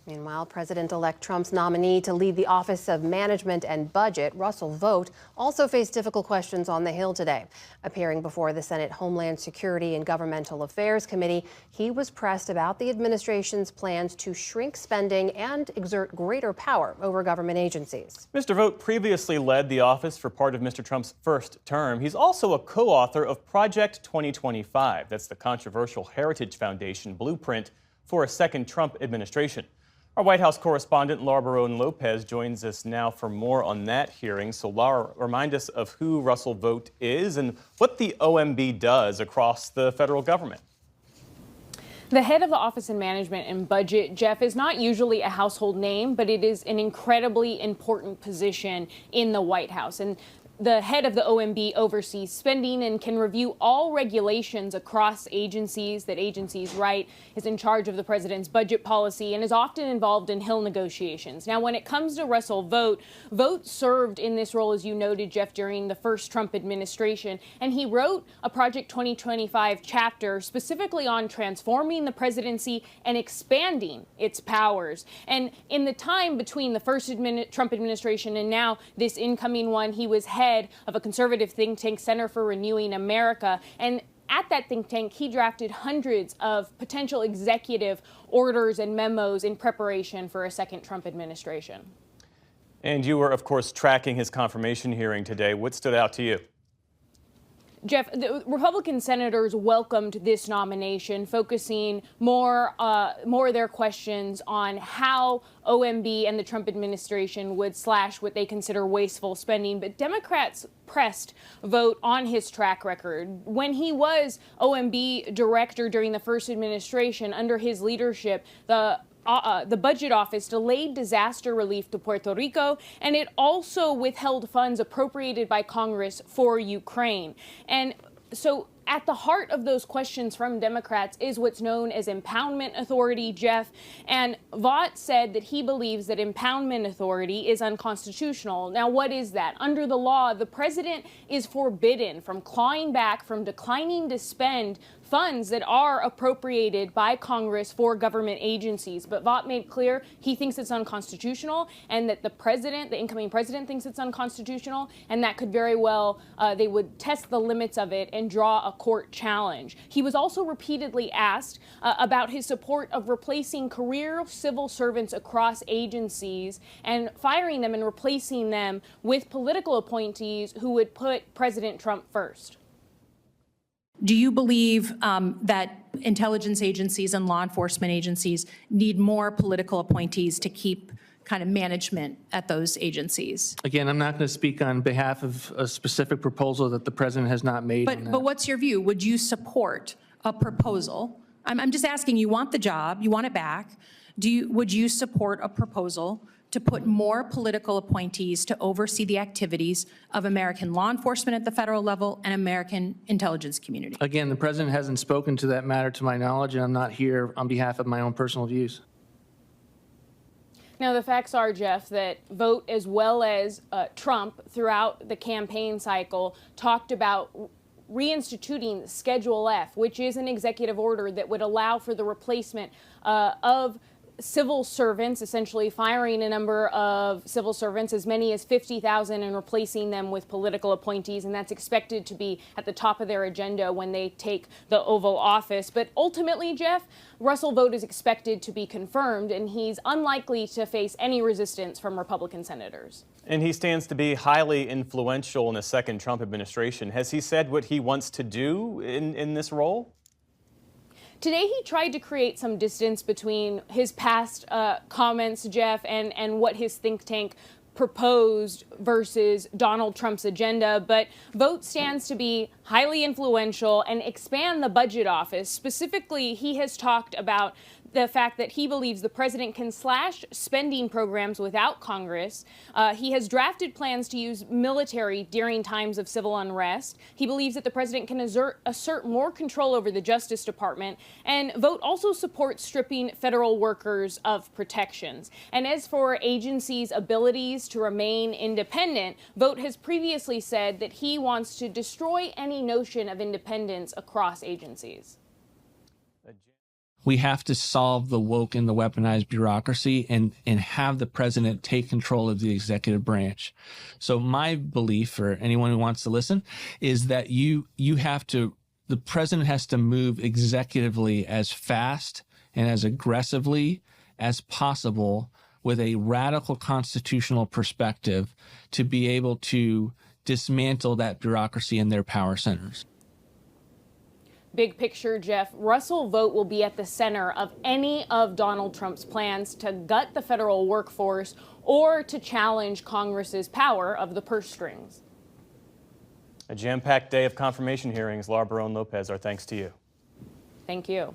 Meanwhile, President-elect Trump's nominee to lead the Office of Management and Budget, Russell Vought, also faced difficult questions on the Hill today. Appearing before the Senate Homeland Security and Governmental Affairs Committee, he was pressed about the administration's plans to shrink spending and exert greater power over government agencies. Mr. Vought previously led the office for part of Mr. Trump's first term. He's also a co-author of Project 2025. That's the controversial Heritage Foundation blueprint for a second Trump administration. Our White House correspondent Laura Barone-Lopez joins us now for more on that hearing. So Laura, remind us of who Russell Vought is and what the OMB does across the federal government. The head of the Office of Management and Budget, Jeff, is not usually a household name, but it is an incredibly important position in the White House. And the head of the OMB oversees spending and can review all regulations across agencies that agencies write, is in charge of the president's budget policy, and is often involved in Hill negotiations. Now, when it comes to Russell Vought, Vought served in this role, as you noted, Jeff, during the first Trump administration, and he wrote a Project 2025 chapter specifically on transforming the presidency and expanding its powers. And in the time between the first Trump administration and now this incoming one, he was head of a conservative think tank, Center for Renewing America. And at that think tank, he drafted hundreds of potential executive orders and memos in preparation for a second Trump administration. And you were, of course, tracking his confirmation hearing today. What stood out to you? Jeff, the Republican senators welcomed this nomination, focusing more of their questions on how OMB and the Trump administration would slash what they consider wasteful spending. But Democrats pressed Vought on his track record. When he was OMB director during the first administration, under his leadership, the budget office delayed disaster relief to Puerto Rico, and it also withheld funds appropriated by Congress for Ukraine. And so at the heart of those questions from Democrats is what's known as impoundment authority, Jeff. And Vought said that he believes that impoundment authority is unconstitutional. Now, what is that? Under the law, the president is forbidden from clawing back, from declining to spend funds that are appropriated by Congress for government agencies. But Vought made clear he thinks it's unconstitutional, and that the incoming president thinks it's unconstitutional, and that could very well, they would test the limits of it and draw a court challenge. He was also repeatedly asked about his support of replacing career civil servants across agencies and firing them and replacing them with political appointees who would put President Trump first. Do you believe that intelligence agencies and law enforcement agencies need more political appointees to keep kind of management at those agencies? Again, I'm not going to speak on behalf of a specific proposal that the president has not made. But what's your view? Would you support a proposal? I'm just asking, you want the job, you want it back. Would you support a proposal to put more political appointees to oversee the activities of American law enforcement at the federal level and American intelligence community? Again, the president hasn't spoken to that matter to my knowledge, and I'm not here on behalf of my own personal views. Now, the facts are, Jeff, that Vought, as well as Trump, throughout the campaign cycle, talked about reinstituting Schedule F, which is an executive order that would allow for the replacement of civil servants, essentially firing a number of civil servants, as many as 50,000, and replacing them with political appointees. And that's expected to be at the top of their agenda when they take the Oval Office. But ultimately, Jeff, Russell Vought is expected to be confirmed, and he's unlikely to face any resistance from Republican senators. And he stands to be highly influential in a second Trump administration. Has he said what he wants to do in this role? Today, he tried to create some distance between his past comments, Jeff, and what his think tank proposed versus Donald Trump's agenda. But Vought stands to be highly influential and expand the budget office. Specifically, he has talked about the fact that he believes the president can slash spending programs without Congress. He has drafted plans to use military during times of civil unrest. He believes that the president can assert more control over the Justice Department. And Vought also supports stripping federal workers of protections. And as for agencies' abilities to remain independent, Vought has previously said that he wants to destroy any notion of independence across agencies. We have to solve the woke and the weaponized bureaucracy and have the president take control of the executive branch. So my belief, for anyone who wants to listen, is that the president has to move executively as fast and as aggressively as possible with a radical constitutional perspective to be able to dismantle that bureaucracy and their power centers. Big picture, Jeff, Russell Vought will be at the center of any of Donald Trump's plans to gut the federal workforce or to challenge Congress's power of the purse strings. A jam-packed day of confirmation hearings. Laura Barone Lopez, our thanks to you. Thank you.